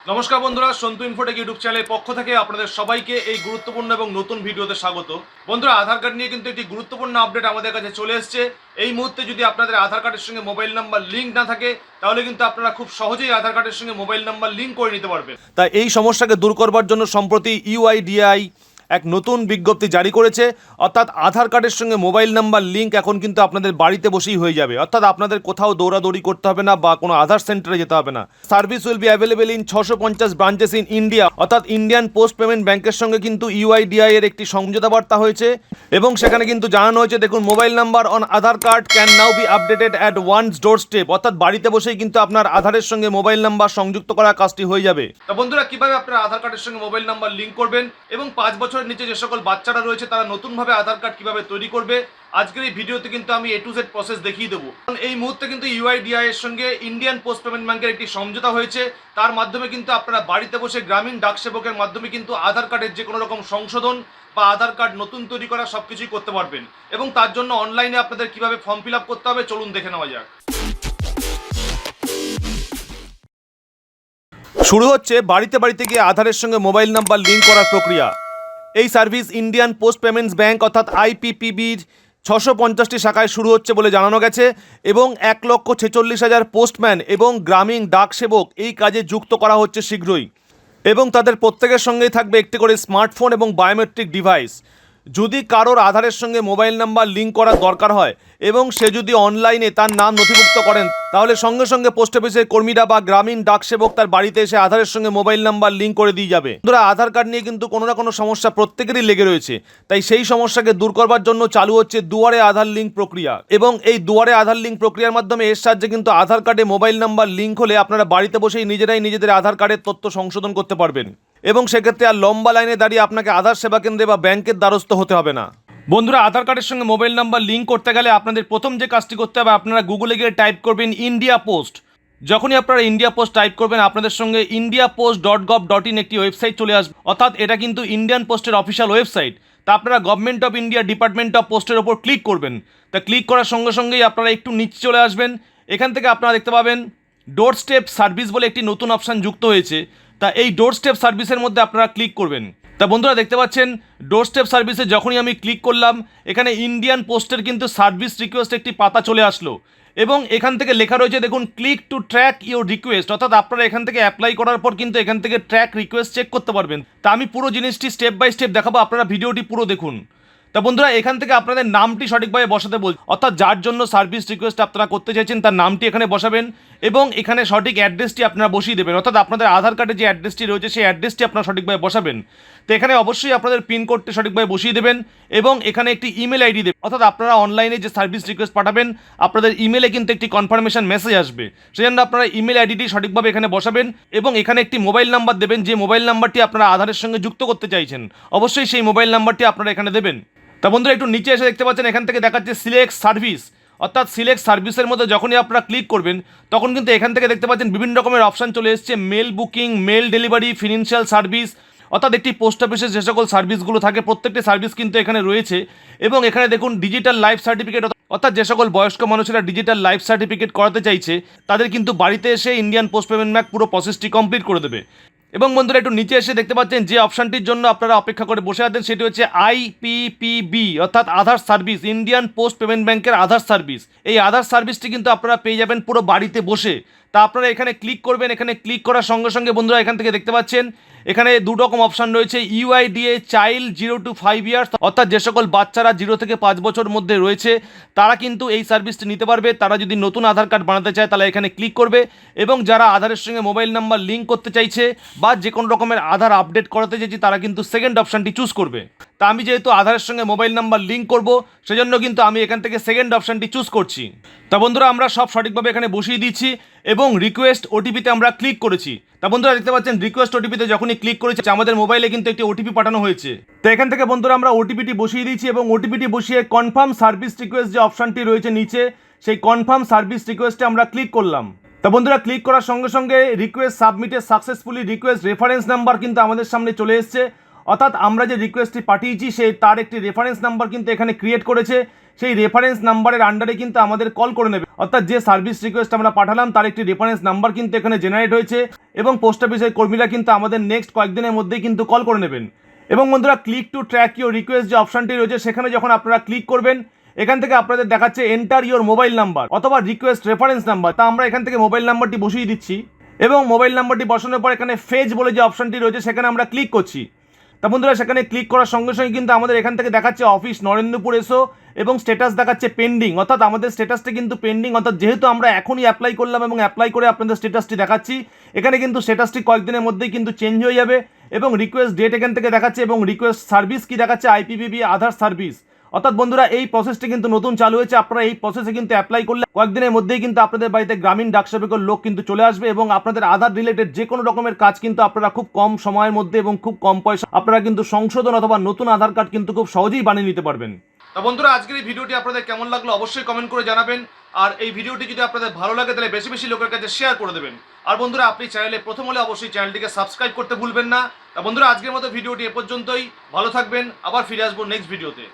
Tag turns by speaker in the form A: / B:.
A: নমস্কার বন্ধুরা, Santu Infotech YouTube চ্যানেলের পক্ষ থেকে আপনাদের সবাইকে এই গুরুত্বপূর্ণ এবং নতুন ভিডিওতে স্বাগত। বন্ধুরা, আধার কার্ড নিয়ে কিন্তু একটি গুরুত্বপূর্ণ আপডেট আমাদের কাছে চলে এসেছে। এই মুহূর্তে যদি আপনাদের আধার কার্ডের সঙ্গে মোবাইল নাম্বার লিঙ্ক না থাকে, তাহলে কিন্তু আপনারা খুব সহজেই আধার কার্ডের সঙ্গে মোবাইল নাম্বার লিঙ্ক করে নিতে পারবেন। তাই এই সমস্যাকে দূর করবার জন্য সম্প্রতি ইউআইডিআই এক নতুন বিজ্ঞপ্তি জারি করেছে। অর্থাৎ আধার কার্ডের সঙ্গে মোবাইল নাম্বার লিঙ্ক এখন কিন্তু আপনাদের বাড়িতে বসেই হয়ে যাবে। অর্থাৎ আপনাদের কোথাও দৌড়াদৌড়ি করতে হবে না বা কোনো আধার সেন্টারে যেতে হবে না। Service will be available in 650 branches in India. অর্থাৎ ইন্ডিয়ান পোস্ট পেমেন্ট ব্যাংকের সঙ্গে কিন্তু ইউআইডিআই এর একটি সমঝোতা বার্তা হয়েছে এবং সেখানে কিন্তু জানানো হয়েছে, দেখুন, mobile number on Aadhaar card can now be updated at one's doorstep. অর্থাৎ বাড়িতে বসেই কিন্তু আপনার আধারের সঙ্গে মোবাইল নাম্বার সংযুক্ত করার কাজটি হয়ে যাবে। তা বন্ধুরা, কিভাবে আপনারা আধার কার্ডের সঙ্গে মোবাইল নাম্বার লিঙ্ক করবেন এবং 5 বছরের নিচে যে সকল বাচ্চারা রয়েছে তারা নতুনভাবে আধার কার্ড কিভাবে তৈরি করবে, আজকের এই ভিডিওতে কিন্তু আমি A to Z প্রসেস দেখিয়ে দেবো। এই মুহূর্তে কিন্তু ইউআইডিআই এর সঙ্গে ইন্ডিয়ান পোস্ট পেমেন্ট ব্যাংকের একটি সমঝোতা হয়েছে। তার মাধ্যমে কিন্তু আপনারা বাড়িতে বসে গ্রামীণ ডাক সেবকের মাধ্যমে কিন্তু আধার কার্ডের যে কোনো রকম সংশোধন বা আধার কার্ড নতুন তৈরি করা সবকিছুই করতে পারবেন। এবং তার জন্য অনলাইনে আপনাদের কিভাবে ফর্ম ফিল আপ করতে হবে চলুন দেখে নেওয়া যাক। শুরু হচ্ছে বাড়িতে বাড়িতে গিয়ে আধারের সঙ্গে মোবাইল নাম্বার লিঙ্ক করার প্রক্রিয়া। এই service Indian post payments bank অর্থাৎ আইপিপিবির 650টি শাখায় শুরু হচ্ছে বলে জানানো গেছে এবং 1,46,000 পোস্টম্যান এবং গ্রামীণ ডাক সেবক এই কাজে যুক্ত করা হচ্ছে শীঘ্রই। এবং তাদের প্রত্যেকের সঙ্গেই থাকবে একটি করে স্মার্টফোন এবং বায়োমেট্রিক ডিভাইস। যদি কারোর আধারের সঙ্গে মোবাইল নাম্বার লিঙ্ক করার দরকার হয় এবং সে যদি অনলাইনে তার নাম নথিভুক্ত করেন, তাহলে সঙ্গে সঙ্গে পোস্ট অফিসের কর্মীরা বা গ্রামীণ ডাক সেবক তার বাড়িতে এসে আধারের সঙ্গে মোবাইল নাম্বার লিঙ্ক করে দিয়ে যাবে। বন্ধুরা, আধার কার্ড নিয়ে কিন্তু কোনো না কোনো সমস্যা প্রত্যেকেরই লেগে রয়েছে। তাই সেই সমস্যাকে দূর করবার জন্য চালু হচ্ছে দুয়ারে আধার লিঙ্ক প্রক্রিয়া। এবং এই দুয়ারে আধার লিঙ্ক প্রক্রিয়ার মাধ্যমে এর সাহায্যে কিন্তু আধার কার্ডে মোবাইল নাম্বার লিঙ্ক হলে আপনারা বাড়িতে বসেই নিজেরাই নিজেদের আধার কার্ডের তথ্য সংশোধন করতে পারবেন এবং সেক্ষেত্রে আর লম্বা লাইনে দাঁড়িয়ে আপনাকে আধার সেবা কেন্দ্রে বা ব্যাংকের দ্বারস্থ হতে হবে না। বন্ধুরা, আধার কার্ডের সঙ্গে মোবাইল নাম্বার লিঙ্ক করতে গেলে আপনাদের প্রথম যে কাজটি করতে হবে, আপনারা গুগলে গিয়ে টাইপ করবেন ইন্ডিয়া পোস্ট। যখনই আপনারা ইন্ডিয়া পোস্ট টাইপ করবেন, আপনাদের সঙ্গে indiapost.gov.in একটি ওয়েবসাইট চলে আসবে। অর্থাৎ এটা কিন্তু ইন্ডিয়ান পোস্টের অফিসিয়াল ওয়েবসাইট। তা আপনারা government of India department of পোস্টের ওপর ক্লিক করবেন। তা ক্লিক করার সঙ্গে সঙ্গেই আপনারা একটু নিচে চলে আসবেন। এখান থেকে আপনারা দেখতে পাবেন ডোরস্টেপ সার্ভিস বলে একটি নতুন অপশান যুক্ত হয়েছে। তা এই ডোরস্টেপ সার্ভিসের মধ্যে আপনারা ক্লিক করবেন। তা বন্ধুরা, দেখতে পাচ্ছেন ডোরস্টেপ সার্ভিসে যখনই আমি ক্লিক করলাম, এখানে ইন্ডিয়ান পোস্টের কিন্তু সার্ভিস রিকোয়েস্ট একটি পাতা চলে আসলো এবং এখান থেকে লেখা রয়েছে, দেখুন, click to track your request. অর্থাৎ আপনারা এখান থেকে অ্যাপ্লাই করার পর কিন্তু এখান থেকে ট্র্যাক রিকোয়েস্ট চেক করতে পারবেন। তা আমি পুরো জিনিসটি স্টেপ বাই স্টেপ দেখাবো, আপনারা ভিডিওটি পুরো দেখুন। তা বন্ধুরা, এখান থেকে আপনাদের নামটি সঠিকভাবে বসাতে বলছে। অর্থাৎ যার জন্য সার্ভিস রিকোয়েস্ট আপনারা করতে চাইছেন তার নামটি এখানে বসাবেন এবং এখানে সঠিক অ্যাড্রেসটি আপনারা বসিয়ে দেবেন। অর্থাৎ আপনাদের আধার কার্ডে যে অ্যাড্রেসটি রয়েছে সেই অ্যাড্রেসটি আপনারা সঠিকভাবে বসাবেন। তো এখানে অবশ্যই আপনাদের পিনকোডটি সঠিকভাবে বসিয়ে দেবেন এবং এখানে একটি ইমেল আইডি দেবেন। অর্থাৎ আপনারা অনলাইনে যে সার্ভিস রিকোয়েস্ট পাঠাবেন, আপনাদের ইমেলে কিন্তু একটি কনফার্মেশন মেসেজ আসবে। সেজন্য আপনারা ইমেল আইডিটি সঠিকভাবে এখানে বসাবেন এবং এখানে একটি মোবাইল নাম্বার দেবেন, যে মোবাইল নাম্বারটি আপনারা আধারের সঙ্গে যুক্ত করতে চাইছেন। অবশ্যই সেই মোবাইল নাম্বারটি আপনারা এখানে দেবেন। তা বন্ধুরা, একটু নিচে এসে দেখতে পাচ্ছেন এখান থেকে দেখাচ্ছে সিলেক্ট সার্ভিস। অর্থাৎ সিলেক্ট সার্ভিসের মধ্যে যখনই আপনারা ক্লিক করবেন, তখন কিন্তু এখান থেকে দেখতে পাচ্ছেন বিভিন্ন রকমের অপশান চলে এসছে। Mail booking, mail delivery, financial service. অর্থাৎ একটি পোস্ট অফিসের যে সকল সার্ভিসগুলো থাকে প্রত্যেকটি সার্ভিস কিন্তু এখানে রয়েছে। এবং এখানে দেখুন ডিজিটাল লাইফ সার্টিফিকেট, অর্থাৎ যে সকল বয়স্ক মানুষেরা ডিজিটাল লাইফ সার্টিফিকেট করাতে চাইছে তাদের কিন্তু বাড়িতে এসে ইন্ডিয়ান পোস্ট পেমেন্ট ব্যাংক পুরো প্রসেসটি কমপ্লিট করে দেবে। এবং বন্ধুরা, একটু নিচে এসে দেখতে পাচ্ছেন যে অপশানটির জন্য আপনারা অপেক্ষা করে বসে আছেন সেটি হচ্ছে আইপিপিবি অর্থাৎ আধার সার্ভিস, ইন্ডিয়ান পোস্ট পেমেন্ট ব্যাংকের আধার সার্ভিস। এই আধার সার্ভিসটি কিন্তু আপনারা পেয়ে যাবেন পুরো বাড়িতে বসে। তা আপনারা এখানে ক্লিক করবেন। এখানে ক্লিক করার সঙ্গে সঙ্গে বন্ধুরা এখান থেকে দেখতে পাচ্ছেন এখানে দু রকম অপশান রয়েছে। ইউআইডিএ চাইল্ড 0 to 5 ইয়ার্স, অর্থাৎ যে সকল বাচ্চারা 0 থেকে 5 বছর মধ্যে রয়েছে তারা কিন্তু এই সার্ভিসটি নিতে পারবে। তারা যদি নতুন আধার কার্ড বানাতে চায় তাহলে এখানে ক্লিক করবে। এবং যারা আধারের সঙ্গে মোবাইল নাম্বার লিঙ্ক করতে চাইছে বা যে কোনো রকমের আধার আপডেট করাতে চাইছে তারা কিন্তু সেকেন্ড অপশানটি চুজ করবে। তা আমি যেহেতু আধারের সঙ্গে মোবাইল নাম্বার লিঙ্ক করব, সেজন্য কিন্তু আমি এখান থেকে সেকেন্ড অপশানটি চুজ করছি। তা বন্ধুরা, আমরা সব সঠিকভাবে এখানে বসিয়ে দিচ্ছি এবং রিকোয়েস্ট ওটিপিতে আমরা ক্লিক করেছি। তা বন্ধুরা, দেখতে পাচ্ছেন রিকোয়েস্ট ওটিপিতে যখনই ক্লিক করেছি আমাদের মোবাইলে কিন্তু একটি ওটিপি পাঠানো হয়েছে। তো এখান থেকে বন্ধুরা আমরা ওটিপিটি বসিয়ে দিয়েছি এবং ওটিপিটি বসিয়ে কনফার্ম সার্ভিস রিকোয়েস্ট যে অপশানটি রয়েছে নিচে, সেই কনফার্ম সার্ভিস রিকোয়েস্টে আমরা ক্লিক করলাম। তা বন্ধুরা, ক্লিক করার সঙ্গে সঙ্গে request submitted successfully, request reference number কিন্তু আমাদের সামনে চলে এসছে। অর্থাৎ আমরা যে রিকোয়েস্টটি পাঠিয়েছি তার একটি রেফারেন্স নাম্বার কিন্তু এখানে ক্রিয়েট করেছে। সেই রেফারেন্স নাম্বারের আন্ডারে কিন্তু আমাদের কল করে নেবে। অর্থাৎ যে সার্ভিস রিকোয়েস্ট আমরা পাঠালাম তার একটি রেফারেন্স নাম্বার কিন্তু এখানে জেনারেট হয়েছে এবং পোস্ট অফিসের কর্মীরা কিন্তু আমাদের নেক্সট কয়েকদিনের মধ্যেই কিন্তু কল করে নেবেন। এবং বন্ধুরা, click to track your request যে অপশনটি রয়েছে সেখানে যখন আপনারা ক্লিক করবেন, এখান থেকে আপনাদের দেখাচ্ছে এন্টার ইউর মোবাইল নাম্বার অথবা রিকোয়েস্ট রেফারেন্স নাম্বার। তা আমরা এখান থেকে মোবাইল নাম্বারটি বসিয়ে দিচ্ছি এবং মোবাইল নাম্বারটি বসানোর পর এখানে ফেজ বলে যে অপশনটি রয়েছে সেখানে আমরা ক্লিক করছি। তা বন্ধুরা, সেখানে ক্লিক করার সঙ্গে সঙ্গে কিন্তু আমাদের এখান থেকে দেখাচ্ছে অফিস নরেন্দ্রপুর এসো এবং স্ট্যাটাস দেখাচ্ছে পেন্ডিং, অর্থাৎ আমাদের স্ট্যাটাসটি কিন্তু পেন্ডিং। অর্থাৎ যেহেতু আমরা এখনই অ্যাপ্লাই করলাম এবং অ্যাপ্লাই করে আপনাদের স্ট্যাটাসটি দেখাচ্ছি, এখানে কিন্তু স্ট্যাটাসটি কয়েকদিনের মধ্যেই কিন্তু চেঞ্জ হয়ে যাবে এবং রিকোয়েস্ট ডেট এখান থেকে দেখাচ্ছে এবং রিকোয়েস্ট সার্ভিস কি দেখাচ্ছে আইপিপিবি আধার সার্ভিস। অর্থাৎ বন্ধুরা, এই প্রসেসটি কিন্তু নতুন চালু হয়েছে। আপনারা এই প্রসেসে কিন্তু অ্যাপ্লাই করলে কয়েকদিনের মধ্যেই কিন্তু আপনাদের বাড়িতে গ্রামীণ ডাক সেবকের লোক কিন্তু চলে আসবে এবং আপনাদের আধার রিলেটেড যে কোনো রকমের কাজ কিন্তু আপনারা খুব কম সময়ের মধ্যে এবং খুব কম পয়সা আপনারা কিন্তু সংশোধন অথবা নতুন আধার কার্ড কিন্তু খুব সহজেই বানিয়ে নিতে পারবেন। তা বন্ধুরা, আজকের এই ভিডিওটি আপনাদের কেমন লাগলো অবশ্যই কমেন্ট করে জানাবেন। আর এই ভিডিওটি যদি আপনাদের ভালো লাগে তাহলে বেশি বেশি লোকের কাছে শেয়ার করে দেবেন। আর বন্ধুরা, আপনি চ্যানেলে প্রথম হলে অবশ্যই চ্যানেলটিকে সাবস্ক্রাইব করতে ভুলবেন না। তা বন্ধুরা, আজকের মতো ভিডিওটি এ পর্যন্তই। ভালো থাকবেন, আবার ফিরে আসবো নেক্সট ভিডিওতে।